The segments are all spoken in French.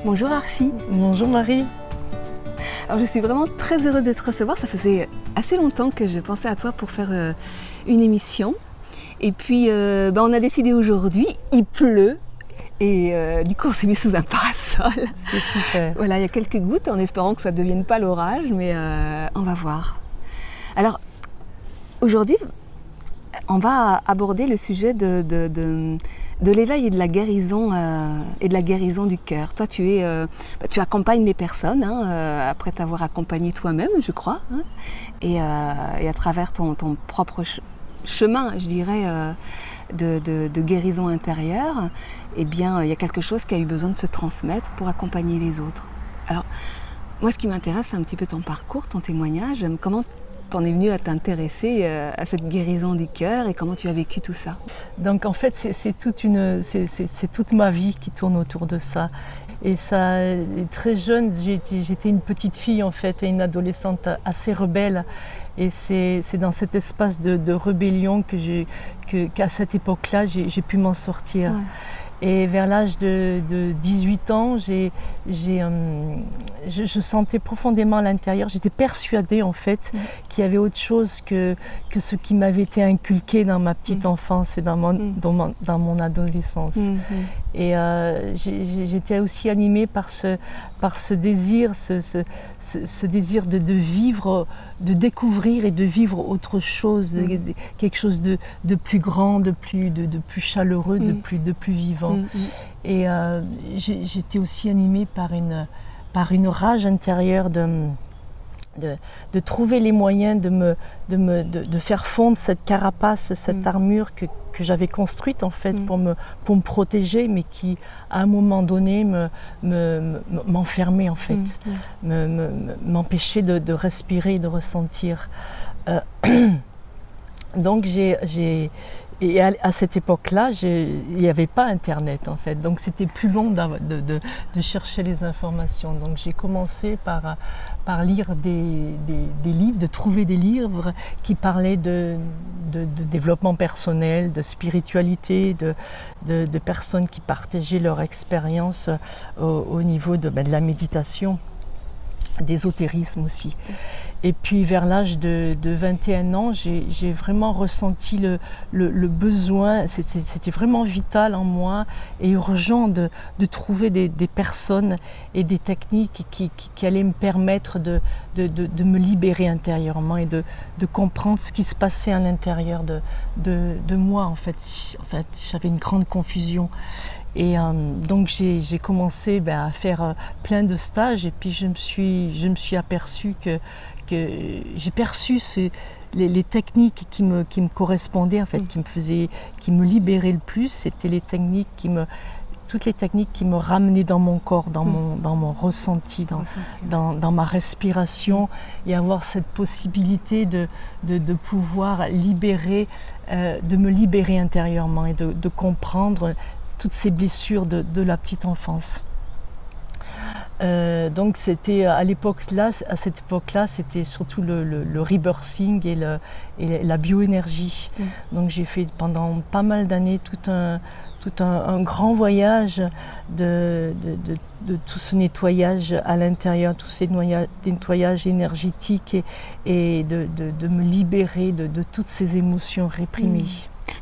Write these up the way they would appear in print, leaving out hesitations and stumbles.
Bonjour Archie. Bonjour Marie. Alors je suis vraiment très heureuse de te recevoir. Ça faisait assez longtemps que je pensais à toi pour faire une émission. Et puis on a décidé aujourd'hui, il pleut. Et du coup on s'est mis sous un parasol. C'est super. Voilà, il y a quelques gouttes en espérant que ça ne devienne pas l'orage, mais on va voir. Alors aujourd'hui, on va aborder le sujet de l'éveil et de la guérison du cœur. Toi, tu accompagnes les personnes après t'avoir accompagné toi-même, je crois, et à travers ton propre chemin, je dirais, de guérison intérieure, eh bien, il y a quelque chose qui a eu besoin de se transmettre pour accompagner les autres. Alors, moi, ce qui m'intéresse, c'est un petit peu ton parcours, ton témoignage. Comment t'en es venu à t'intéresser à cette guérison du cœur et comment tu as vécu tout ça? Donc en fait, c'est toute ma vie qui tourne autour de ça. Et ça, très jeune, j'étais une petite fille en fait et une adolescente assez rebelle. Et c'est dans cet espace de rébellion qu'à cette époque-là, j'ai pu m'en sortir. Ouais. Et vers l'âge de 18 ans, je sentais profondément à l'intérieur, j'étais persuadée en fait qu'il y avait autre chose que ce qui m'avait été inculqué dans ma petite enfance et dans mon adolescence. Et j'étais aussi animée par ce désir, ce désir de vivre, de découvrir et de vivre autre chose, quelque chose de plus grand, de plus chaleureux, de plus vivant. Et j'étais aussi animée par une rage intérieure de trouver les moyens de faire fondre cette carapace, cette armure que j'avais construite en fait pour me protéger, mais qui à un moment donné m'enfermait en fait, m'empêchait de respirer et de ressentir. Donc et à cette époque-là, il n'y avait pas Internet en fait, donc c'était plus long de chercher les informations. Donc j'ai commencé par lire des livres, de trouver des livres qui parlaient de développement personnel, de spiritualité, de personnes qui partageaient leur expérience au niveau de la méditation, d'ésotérisme aussi. Et puis vers l'âge de 21 ans, j'ai vraiment ressenti le besoin, c'était vraiment vital en moi et urgent de trouver des personnes et des techniques qui allaient me permettre de me libérer intérieurement et de comprendre ce qui se passait à l'intérieur de moi. En fait, j'avais une grande confusion. Et donc j'ai commencé à faire plein de stages et puis je me suis aperçue que j'ai perçu les techniques qui me correspondaient en fait, qui me libéraient le plus. C'était toutes les techniques qui me ramenaient dans mon corps, dans mon ressenti, dans ma respiration, et avoir cette possibilité de pouvoir libérer, de me libérer intérieurement et de comprendre toutes ces blessures de la petite enfance. Donc c'était à cette époque-là, c'était surtout le rebirthing et la bioénergie. Donc j'ai fait pendant pas mal d'années tout un grand voyage de tout ce nettoyage à l'intérieur, tout ce nettoyage énergétique et de me libérer de toutes ces émotions réprimées.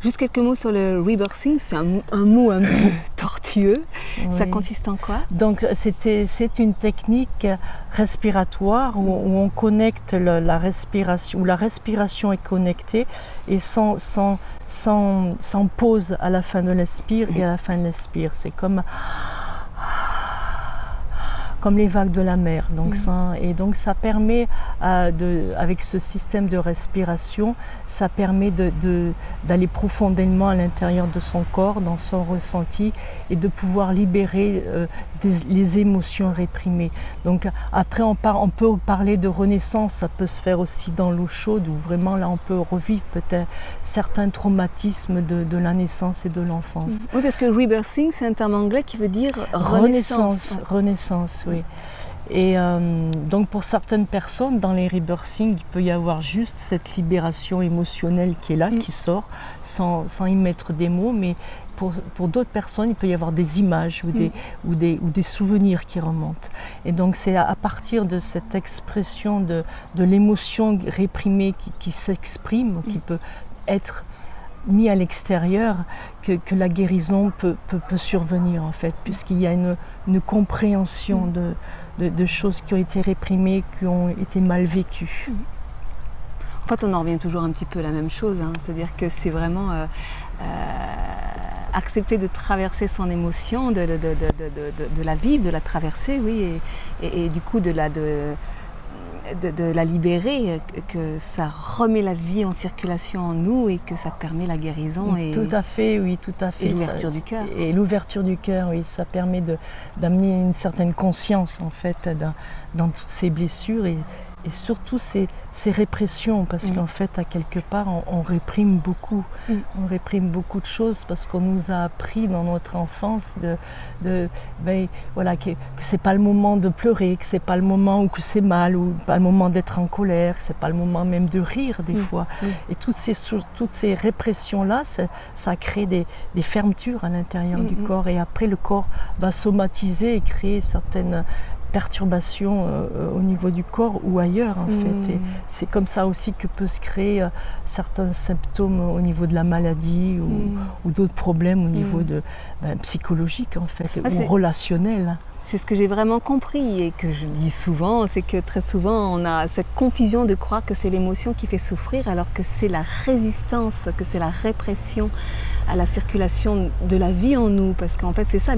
Juste quelques mots sur le rebirthing, c'est un mot un peu tortueux. Oui. Ça consiste en quoi? Donc c'est une technique respiratoire où on connecte la respiration, où la respiration est connectée et sans pause à la fin de l'expire et à la fin de l'expire. C'est comme les vagues de la mer. Donc ça permet, avec ce système de respiration, ça permet d'aller profondément à l'intérieur de son corps, dans son ressenti, et de pouvoir libérer les émotions réprimées. Donc après on peut parler de renaissance, ça peut se faire aussi dans l'eau chaude, où vraiment là on peut revivre peut-être certains traumatismes de la naissance et de l'enfance. Oui, parce que rebirthing, c'est un terme anglais qui veut dire renaissance. Renaissance, oui. Et donc pour certaines personnes, dans les rebirthing, il peut y avoir juste cette libération émotionnelle qui est là, qui sort, sans y mettre des mots, mais pour d'autres personnes, il peut y avoir des images ou des souvenirs qui remontent. Et donc c'est à partir de cette expression de l'émotion réprimée qui s'exprime, qui peut être mis à l'extérieur, que la guérison peut survenir en fait, puisqu'il y a une compréhension de choses qui ont été réprimées, qui ont été mal vécues. En fait, on en revient toujours un petit peu à la même chose, hein. C'est-à-dire que c'est vraiment accepter de traverser son émotion, de la vivre, de la traverser, oui, et du coup de la libérer, que ça remet la vie en circulation en nous et que ça permet la guérison. Tout à fait, oui, tout à fait. Et l'ouverture du cœur. Et l'ouverture du cœur, oui, ça permet d'amener une certaine conscience en fait dans toutes ces blessures et surtout ces répressions, parce qu'en fait, à quelque part, on réprime beaucoup. On réprime beaucoup de choses parce qu'on nous a appris dans notre enfance que c'est pas le moment de pleurer, que c'est pas le moment où que c'est mal, ou pas le moment d'être en colère, que c'est pas le moment même de rire des fois. Et toutes ces répressions-là, ça crée des fermetures à l'intérieur du corps, et après le corps va somatiser et créer certaines perturbations au niveau du corps ou ailleurs en fait. Et c'est comme ça aussi que peut se créer certains symptômes au niveau de la maladie ou d'autres problèmes au niveau psychologique en fait, ou relationnel. C'est ce que j'ai vraiment compris et que je dis souvent, c'est que très souvent on a cette confusion de croire que c'est l'émotion qui fait souffrir, alors que c'est la résistance, que c'est la répression à la circulation de la vie en nous, parce qu'en fait c'est ça,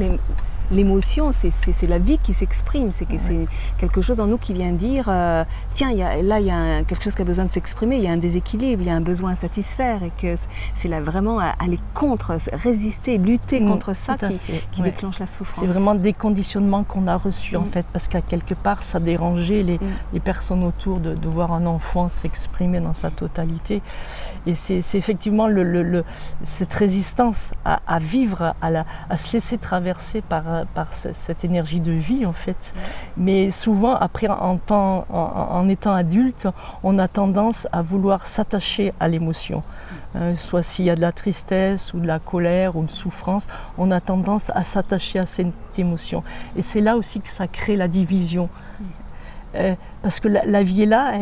l'émotion, c'est la vie qui s'exprime, c'est quelque chose en nous qui vient dire tiens, il y a quelque chose qui a besoin de s'exprimer, il y a un déséquilibre, il y a un besoin à satisfaire, et que c'est là vraiment aller contre, résister, lutter contre ça qui déclenche la souffrance. C'est vraiment des conditionnements qu'on a reçus en fait, parce qu'à quelque part ça dérangeait les personnes autour de voir un enfant s'exprimer dans sa totalité. Et c'est effectivement cette résistance à vivre, à se laisser traverser par cette énergie de vie en fait. Mais souvent après en étant adulte, on a tendance à vouloir s'attacher à l'émotion. Soit s'il y a de la tristesse ou de la colère ou de souffrance, on a tendance à s'attacher à cette émotion. Et c'est là aussi que ça crée la division. Parce que la vie est là,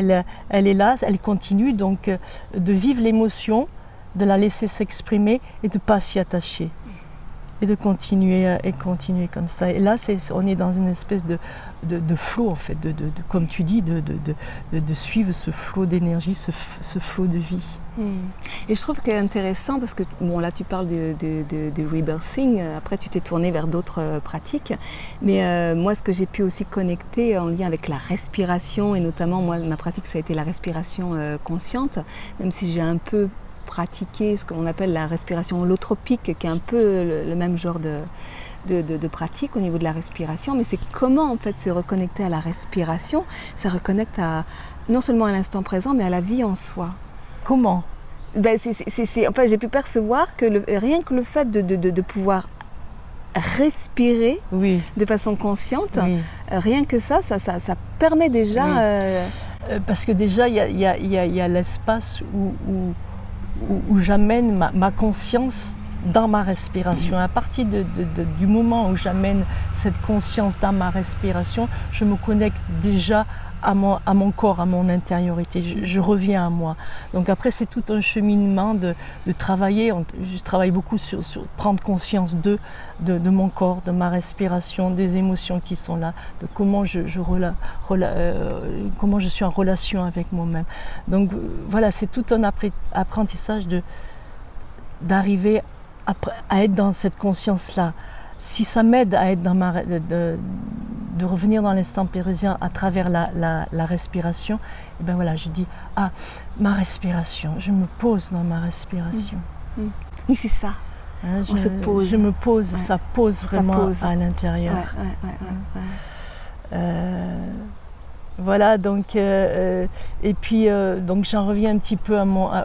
elle est là, elle continue, donc de vivre l'émotion, de la laisser s'exprimer et de ne pas s'y attacher. Et de continuer comme ça. Et là, on est dans une espèce de flot, en fait, comme tu dis, de suivre ce flot d'énergie, ce flot de vie. Et je trouve que c'est intéressant parce que, bon, là tu parles de rebirthing, après tu t'es tournée vers d'autres pratiques, mais moi ce que j'ai pu aussi connecter en lien avec la respiration, et notamment moi ma pratique ça a été la respiration consciente, même si j'ai un peu pratiquer ce qu'on appelle la respiration holotropique, qui est un peu le même genre de pratique au niveau de la respiration, mais c'est comment en fait se reconnecter à la respiration, ça reconnecte non seulement à l'instant présent, mais à la vie en soi. Comment ? En fait, j'ai pu percevoir que rien que le fait de pouvoir respirer de façon consciente, rien que ça permet déjà... Parce que déjà, il y a l'espace où j'amène ma conscience dans ma respiration. À partir du moment où j'amène cette conscience dans ma respiration, je me connecte déjà à mon corps, à mon intériorité. Je reviens à moi. Donc après, c'est tout un cheminement de travailler. Je travaille beaucoup sur prendre conscience de mon corps, de ma respiration, des émotions qui sont là, de comment comment je suis en relation avec moi-même. Donc voilà, c'est tout un apprentissage d'arriver à être dans cette conscience-là. Si ça m'aide à être de revenir dans l'instant présent à travers la respiration, et ben voilà, je dis ma respiration, je me pose dans ma respiration. Oui, c'est ça. On se pose. Je me pose, ça pose vraiment à l'intérieur. Voilà, donc et puis donc j'en reviens un petit peu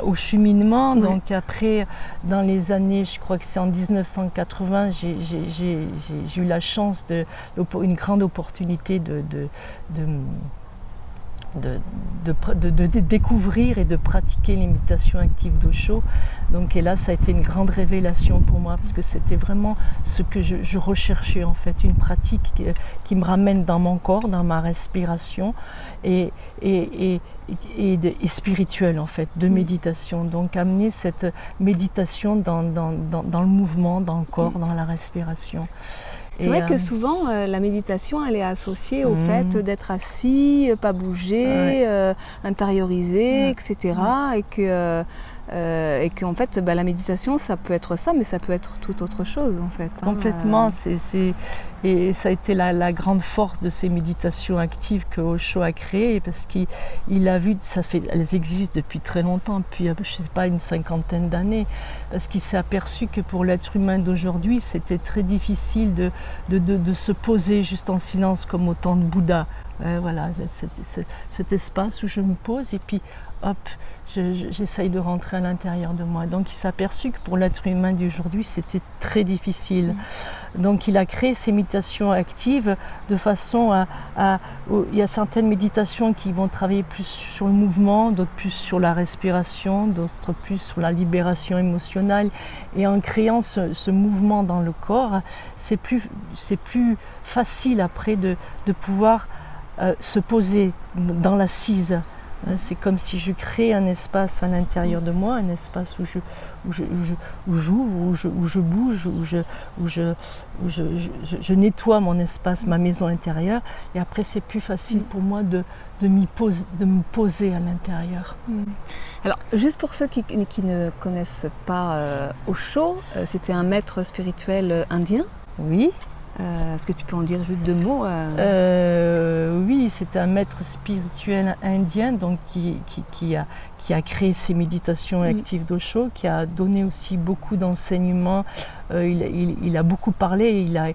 au cheminement. Donc après, dans les années, je crois que c'est en 1980, j'ai eu la chance une grande opportunité de découvrir et de pratiquer les méditations actives d'Osho. Donc, et là, ça a été une grande révélation pour moi parce que c'était vraiment ce que je recherchais en fait, une pratique qui me ramène dans mon corps, dans ma respiration et spirituelle en fait, de méditation. Donc, amener cette méditation dans le mouvement, dans le corps, dans la respiration. C'est vrai que souvent, la méditation, elle est associée au fait d'être assis, pas bouger, intérioriser, etc. Et qu'en fait, la méditation, ça peut être ça, mais ça peut être tout autre chose, en fait. Complètement. Et ça a été la grande force de ces méditations actives que Osho a créées, parce qu'il a vu, elles existent depuis très longtemps, depuis, je ne sais pas, une 50aine d'années, parce qu'il s'est aperçu que pour l'être humain d'aujourd'hui, c'était très difficile de se poser juste en silence comme au temps de Bouddha. Voilà, cet espace où je me pose et puis hop, j'essaye de rentrer à l'intérieur de moi. Donc il s'est aperçu que pour l'être humain d'aujourd'hui, c'était très difficile. Donc il a créé ces méditations actives de façon il y a certaines méditations qui vont travailler plus sur le mouvement, d'autres plus sur la respiration, d'autres plus sur la libération émotionnelle. Et en créant ce mouvement dans le corps, c'est plus facile après de pouvoir se poser dans l'assise. C'est comme si je crée un espace à l'intérieur de moi, un espace où j'ouvre, où je bouge, où je nettoie mon espace, ma maison intérieure. Et après, c'est plus facile pour moi de me poser à l'intérieur. Alors, juste pour ceux qui ne connaissent pas Osho, c'était un maître spirituel indien. Oui. Est-ce que tu peux en dire juste 2 mots Oui, c'est un maître spirituel indien donc qui a créé ces méditations actives d'Osho, qui a donné aussi beaucoup d'enseignements. Il a beaucoup parlé,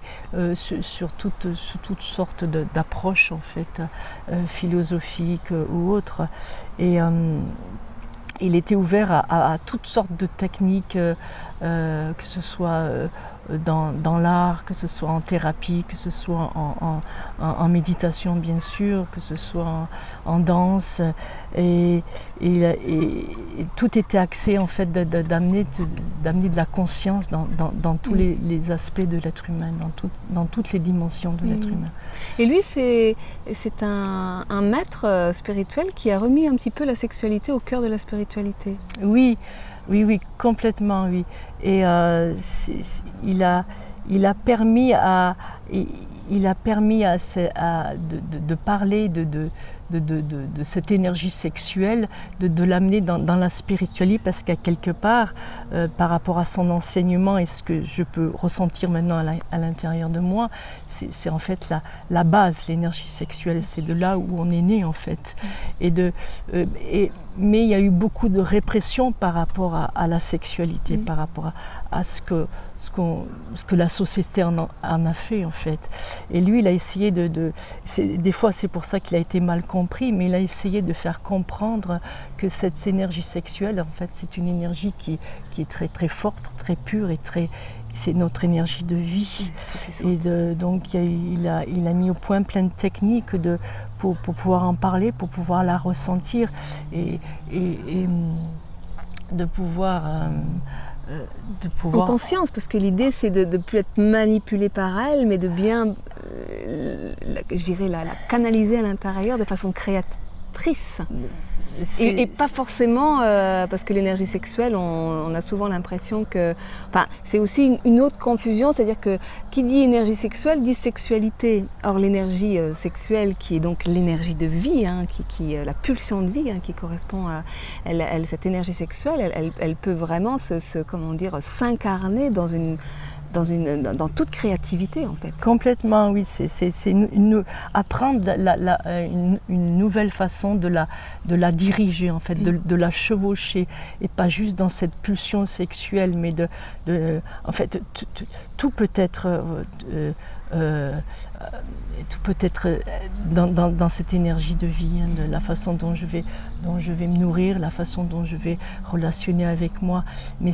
sur toutes sortes d'approches en fait, philosophiques ou autres. Et il était ouvert à toutes sortes de techniques, que ce soit dans l'art, que ce soit en thérapie, que ce soit en méditation bien sûr, que ce soit en danse. Et tout était axé en fait d'amener de la conscience dans tous les aspects de l'être humain, dans toutes les dimensions de l'être humain. Et lui, c'est un maître spirituel qui a remis un petit peu la sexualité au cœur de la spiritualité. Oui, complètement, oui. Et il a permis de parler de cette énergie sexuelle, de l'amener dans la spiritualité, parce qu'à quelque part, par rapport à son enseignement et ce que je peux ressentir maintenant à l'intérieur de moi, c'est en fait la base, l'énergie sexuelle, c'est de là où on est né en fait. Mais il y a eu beaucoup de répression par rapport à la sexualité, par rapport à ce que la société en a fait en fait. Et lui, il a essayé des fois c'est pour ça qu'il a été mal compris, mais il a essayé de faire comprendre que cette énergie sexuelle, en fait, c'est une énergie qui est très très forte, très pure et c'est notre énergie de vie. Et donc il a mis au point plein de techniques pour pouvoir en parler, pour pouvoir la ressentir et de pouvoir en conscience, parce que l'idée c'est de ne plus être manipulé par elle, mais de bien, je dirais, la canaliser à l'intérieur de façon créatrice. Et pas forcément, parce que l'énergie sexuelle, on a souvent l'impression que... Enfin, c'est aussi une autre confusion, c'est-à-dire que qui dit énergie sexuelle dit sexualité. Or, l'énergie sexuelle, qui est donc l'énergie de vie, la pulsion de vie, qui correspond à... cette énergie sexuelle, elle peut vraiment s'incarner dans toute créativité en fait. Complètement, oui. C'est apprendre une nouvelle façon de la diriger en fait, de la chevaucher, et pas juste dans cette pulsion sexuelle, mais en fait tout peut être dans cette énergie de vie, de la façon dont je vais me nourrir, la façon dont je vais relationner avec moi. Mais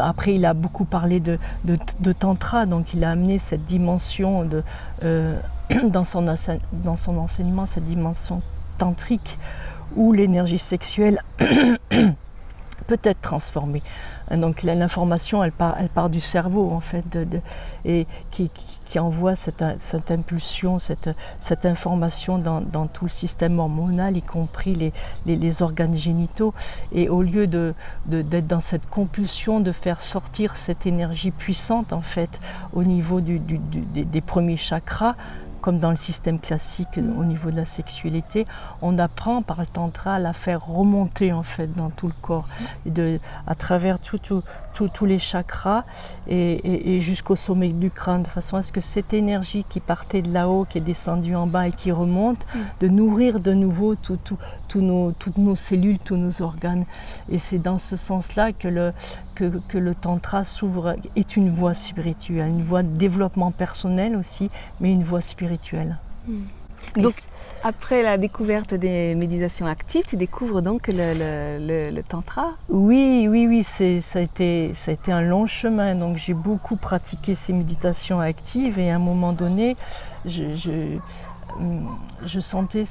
après il a beaucoup parlé de tantra, donc il a amené cette dimension dans son enseignement, cette dimension tantrique où l'énergie sexuelle peut être transformée. Donc l'information, elle part du cerveau en fait, et qui envoie cette impulsion, cette information dans tout le système hormonal, y compris les organes génitaux. Et au lieu d'être dans cette compulsion de faire sortir cette énergie puissante en fait au niveau des premiers chakras, comme dans le système classique au niveau de la sexualité, on apprend par le tantra à la faire remonter en fait dans tout le corps, à travers tous les chakras et jusqu'au sommet du crâne, de façon à ce que cette énergie qui partait de là-haut, qui est descendue en bas et qui remonte, de nourrir de nouveau toutes nos cellules, tous nos organes. Et c'est dans ce sens-là que le tantra s'ouvre, est une voie spirituelle, une voie de développement personnel aussi, mais une voie spirituelle. Donc, après la découverte des méditations actives, tu découvres donc le tantra? Oui, ça a été un long chemin. Donc j'ai beaucoup pratiqué ces méditations actives et à un moment donné, je sentais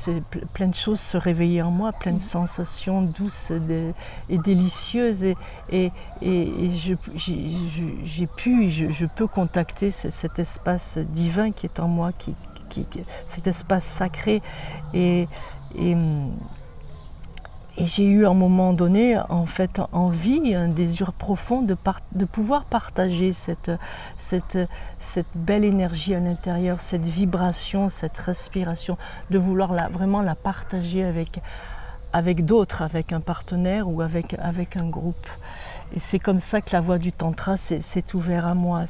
plein de choses se réveiller en moi, plein de sensations douces et délicieuses, et je peux contacter cet espace divin qui est en moi, cet espace sacré, et j'ai eu à un moment donné en fait envie, un désir profond de pouvoir partager cette belle énergie à l'intérieur, cette vibration, cette respiration, de vouloir vraiment la partager avec d'autres, avec un partenaire ou avec un groupe. Et c'est comme ça que la voie du tantra s'est ouverte à moi.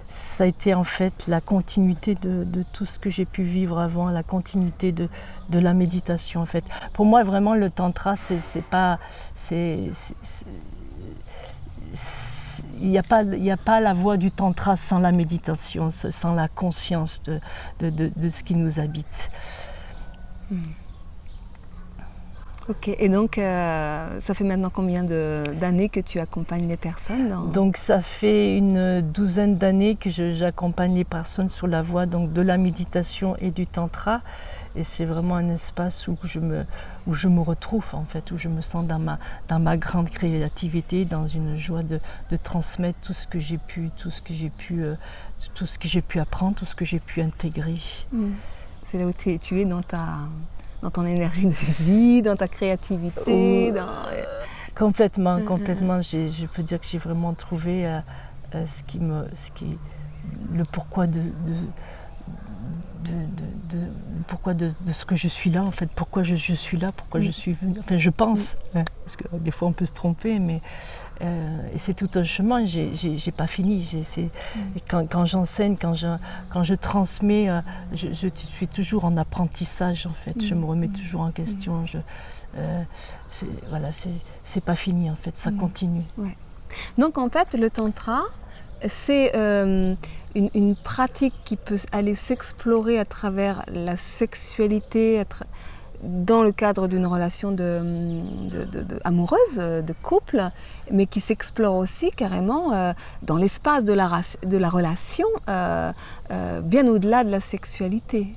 Ça a été en fait la continuité de tout ce que j'ai pu vivre avant, la continuité de la méditation en fait. Pour moi vraiment le tantra il n'y a pas la voie du tantra sans la méditation, sans la conscience de ce qui nous habite. Ok, et donc ça fait maintenant combien d'années que tu accompagnes les personnes Donc ça fait une douzaine d'années que j'accompagne les personnes sur la voie donc, de la méditation et du tantra. Et c'est vraiment un espace où je me retrouve en fait, où je me sens dans ma grande créativité, dans une joie de transmettre tout ce que j'ai pu apprendre, tout ce que j'ai pu intégrer. C'est là où tu es dans ton énergie de vie, dans ta créativité. Complètement. Je peux dire que j'ai vraiment trouvé le pourquoi pourquoi de ce que je suis là en fait, pourquoi je suis là, pourquoi je suis venue. Enfin, je pense, parce que des fois on peut se tromper, mais et c'est tout un chemin. J'ai pas fini. Quand j'enseigne, quand je transmets, je suis toujours en apprentissage en fait. Je me remets toujours en question. C'est pas fini en fait. Ça continue. Ouais. Donc en fait, le tantra, c'est une pratique qui peut aller s'explorer à travers la sexualité, dans le cadre d'une relation amoureuse, de couple, mais qui s'explore aussi carrément dans l'espace de la relation, bien au-delà de la sexualité.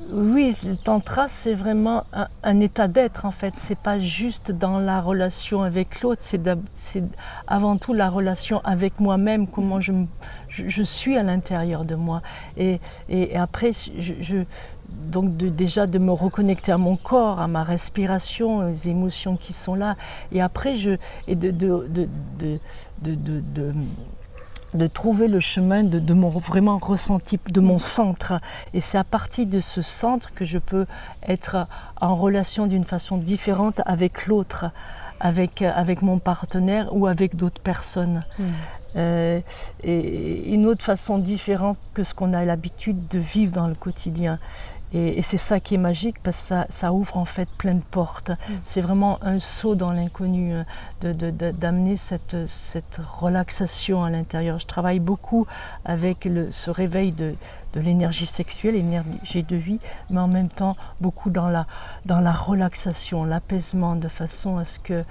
Oui, le tantra, c'est vraiment un état d'être en fait. C'est pas juste dans la relation avec l'autre, c'est avant tout la relation avec moi-même, comment je suis à l'intérieur de moi. Et après, donc déjà de me reconnecter à mon corps, à ma respiration, aux émotions qui sont là. Et après, de trouver le chemin de mon vraiment ressenti, de mon centre. Et c'est à partir de ce centre que je peux être en relation d'une façon différente avec l'autre, avec mon partenaire ou avec d'autres personnes. Et une autre façon différente que ce qu'on a l'habitude de vivre dans le quotidien. Et c'est ça qui est magique, parce que ça ouvre en fait plein de portes. C'est vraiment un saut dans l'inconnu, d'amener cette relaxation à l'intérieur. Je travaille beaucoup avec ce réveil de l'énergie sexuelle, l'énergie de vie, mais en même temps beaucoup dans la relaxation, l'apaisement, de façon à ce que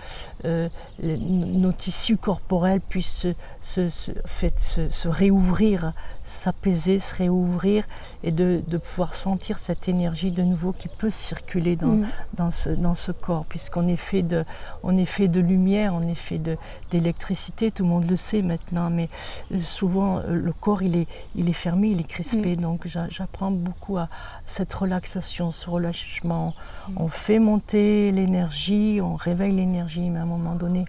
nos tissus corporels puissent se réouvrir, s'apaiser, se réouvrir, et de pouvoir sentir cette énergie de nouveau qui peut circuler dans ce corps, puisqu'on est fait de lumière, on est fait d'électricité, tout le monde le sait maintenant, mais souvent le corps il est fermé, il est crispé, donc j'apprends beaucoup à cette relaxation, ce relâchement. On fait monter l'énergie, on réveille l'énergie, mais à un moment donné,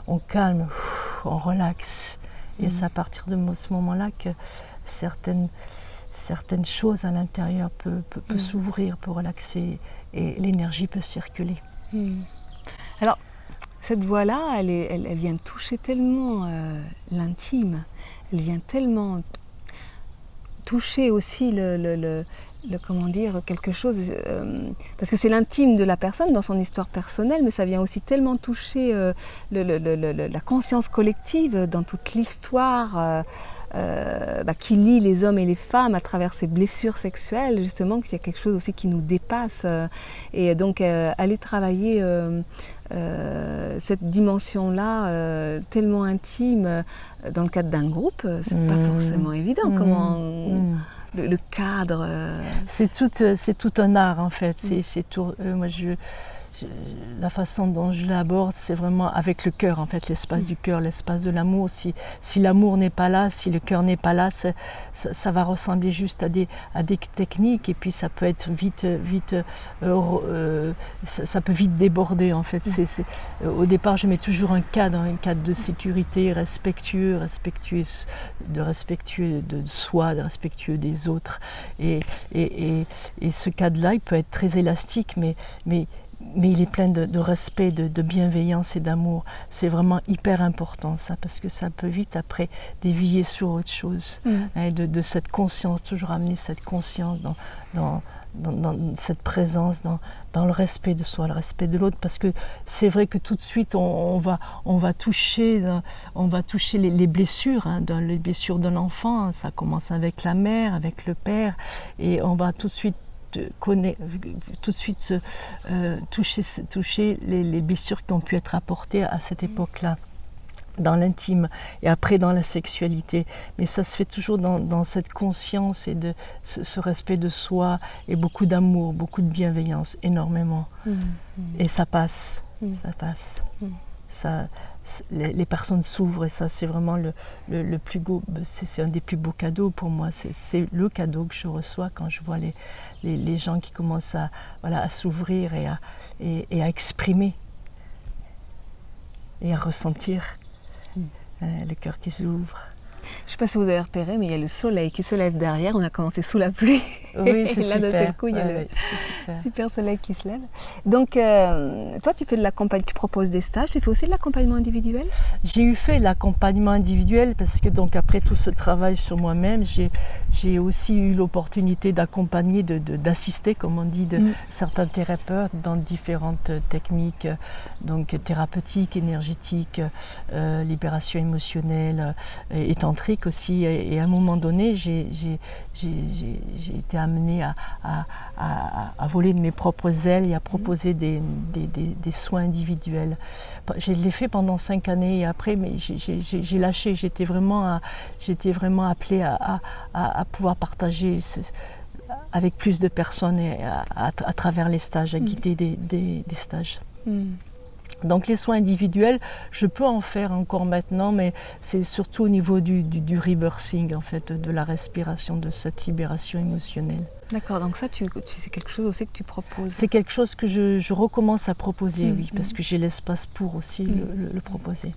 on calme, on relaxe. Et c'est à partir de ce moment-là que certaines choses à l'intérieur peuvent s'ouvrir, peuvent relaxer, et l'énergie peut circuler. Alors, cette voix-là, elle vient toucher tellement l'intime, elle vient tellement toucher aussi comment dire, quelque chose, parce que c'est l'intime de la personne dans son histoire personnelle, mais ça vient aussi tellement toucher la conscience collective dans toute l'histoire qui lie les hommes et les femmes à travers ces blessures sexuelles, justement, qu'il y a quelque chose aussi qui nous dépasse. Et donc aller travailler cette dimension-là tellement intime dans le cadre d'un groupe, c'est pas forcément évident. Comment le cadre. C'est tout un art en fait. C'est tout. Moi, la façon dont je l'aborde, c'est vraiment avec le cœur en fait, l'espace du cœur, l'espace de l'amour. Si l'amour n'est pas là, si le cœur n'est pas là, ça va ressembler juste à des techniques, et puis ça peut être ça peut vite déborder en fait. Au départ, je mets toujours un cadre de sécurité respectueux de soi, de respectueux des autres. Et ce cadre-là, il peut être très élastique, mais il est plein de respect, de bienveillance et d'amour. C'est vraiment hyper important ça, parce que ça peut vite après dévier sur autre chose. De cette conscience, toujours amener cette conscience dans cette présence, dans le respect de soi, le respect de l'autre, parce que c'est vrai que tout de suite on va toucher les blessures, les blessures de l'enfant. Ça commence avec la mère, avec le père, et on va tout de suite toucher les blessures qui ont pu être apportées à cette époque-là, dans l'intime, et après dans la sexualité. Mais ça se fait toujours dans cette conscience et de ce respect de soi, et beaucoup d'amour, beaucoup de bienveillance, énormément. Et ça passe, ça passe. Les personnes s'ouvrent, et ça c'est vraiment le plus beau, c'est un des plus beaux cadeaux pour moi. C'est le cadeau que je reçois quand je vois les gens qui commencent à s'ouvrir et à exprimer et à ressentir le cœur qui s'ouvre. Je ne sais pas si vous avez repéré, mais il y a le soleil qui se lève derrière. On a commencé sous la pluie. Oui, c'est et là, d'un seul coup, il y a le super soleil qui se lève. Donc, toi, tu fais tu proposes des stages. Tu fais aussi de l'accompagnement individuel? J'ai fait l'accompagnement individuel parce que, donc, après tout ce travail sur moi-même, j'ai aussi eu l'opportunité d'accompagner, d'assister, comme on dit, certains thérapeutes dans différentes techniques, donc thérapeutiques, énergétiques, libération émotionnelle, et tantrique aussi. Et à un moment donné, j'ai été amenée à voler de mes propres ailes et à proposer des soins individuels. Je l'ai fait pendant 5 années, et après, mais j'ai lâché. J'étais vraiment appelée à pouvoir partager avec plus de personnes, et à travers les stages, à guider des stages. Donc les soins individuels, je peux en faire encore maintenant, mais c'est surtout au niveau du rebirthing, en fait, de la respiration, de cette libération émotionnelle. D'accord, donc ça, c'est quelque chose aussi que tu proposes? C'est quelque chose que je recommence à proposer, oui, parce que j'ai l'espace pour aussi le proposer.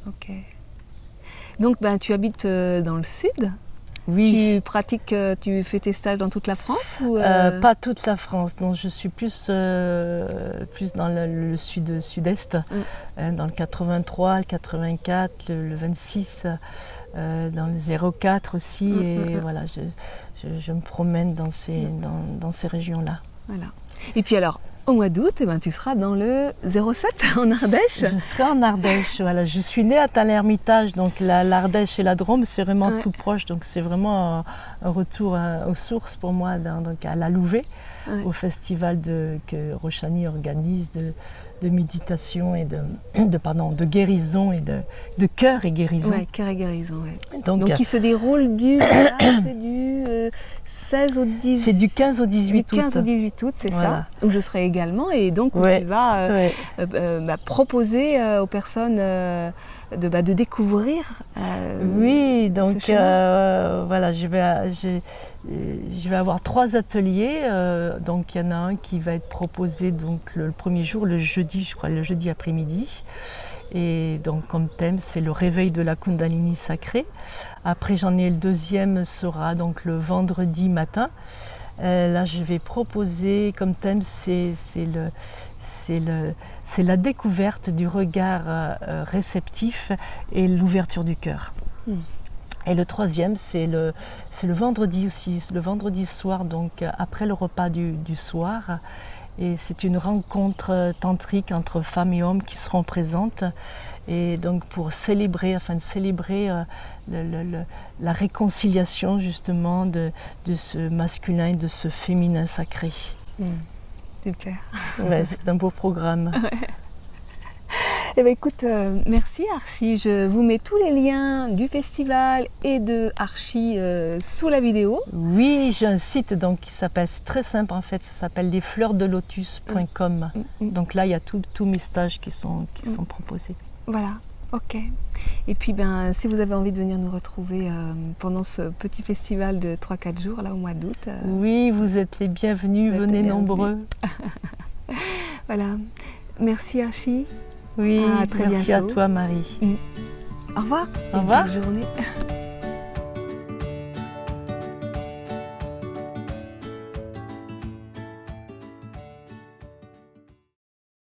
Ok. Donc tu habites dans le sud? Oui. Tu fais tes stages dans toute la France ou Pas toute la France, donc je suis plus dans le sud-est, dans le 83, le 84, le 26, dans le 04 aussi, et voilà, je me promène dans ces régions-là. Voilà. Et puis alors, au mois d'août, eh ben, tu seras dans le 07 en Ardèche. Je serai en Ardèche, voilà. Je suis née à Tain-l'Hermitage, donc l'Ardèche et la Drôme, c'est vraiment tout proche. Donc c'est vraiment un retour aux sources pour moi, donc à la Louvet, au festival que Rochani organise de méditation et de guérison et de cœur et guérison. Oui, cœur et guérison, ouais. Donc qui se déroule du 16 au 10... C'est du 15 au 18 août. Du 15 au 18 août, c'est ça, où je serai également, et donc où tu vas proposer aux personnes de découvrir oui, donc voilà, je vais avoir 3 ateliers. Donc il y en a un qui va être proposé donc, le premier jour, le jeudi, je crois, le jeudi après-midi. Et donc comme thème, c'est le réveil de la Kundalini sacrée. Après, j'en ai le deuxième, sera donc le vendredi matin. Là, je vais proposer comme thème, c'est la découverte du regard réceptif et l'ouverture du cœur. Et le troisième, c'est le vendredi aussi, le vendredi soir, donc après le repas du soir. Et c'est une rencontre tantrique entre femmes et hommes qui seront présentes. Et donc afin de célébrer la réconciliation justement de ce masculin et de ce féminin sacré. Super. Ouais, c'est un beau programme. Eh bien, écoute, merci Archie. Je vous mets tous les liens du festival et de Archie sous la vidéo. Oui, j'ai un site donc qui s'appelle, c'est très simple en fait, ça s'appelle lesfleursdelotus.com. Donc là, il y a tous mes stages qui sont proposés. Voilà, ok. Et puis, si vous avez envie de venir nous retrouver pendant ce petit festival de 3-4 jours, là au mois d'août. Oui, vous êtes les bienvenus, venez nombreux. Voilà. Merci Archie. Oui, à très merci bientôt. À toi Marie. Au revoir. Au revoir. Bonne journée.